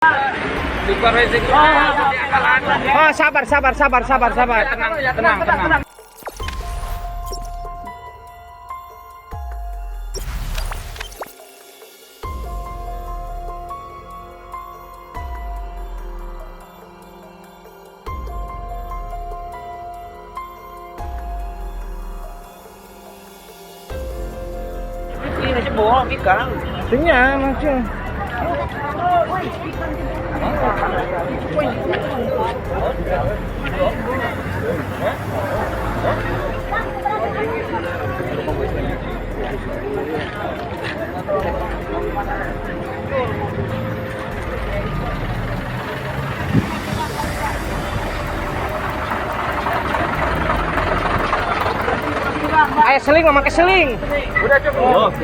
Oh, sabar. Tenang. Ini aja bohong, ikan. Tinggal langsung. Ayo seling, memakai seling. Udah cukup.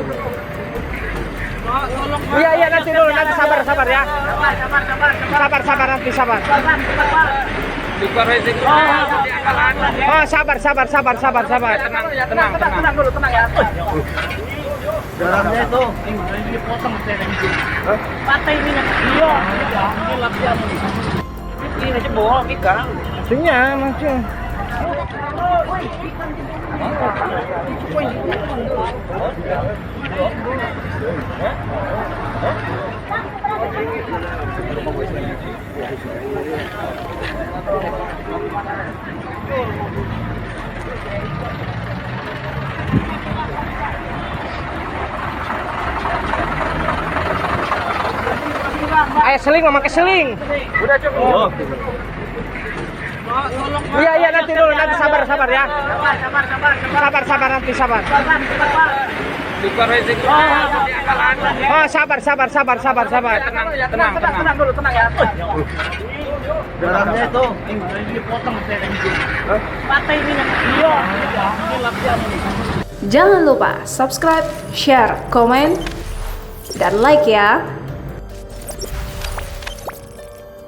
Iya nanti dulu, nanti sabar ya. Sabar nanti sabar. Oh, sabar. Tenang dulu, tenang ya. Garamnya itu ini dipotong patah ini. Iya. Ini latihan. Ini aja bohong, ikan. Tinggal langsung. Ayo seling, memakai seling. Udah cukup. Iya nanti dulu, nanti sabar ya. Sabar nanti sabar. Oh, sabar. Tenang dulu, tenang ya. Garamnya itu ini dipotong patah ini. Iya. Ini latihan. Jangan lupa subscribe, share, komen, dan like ya.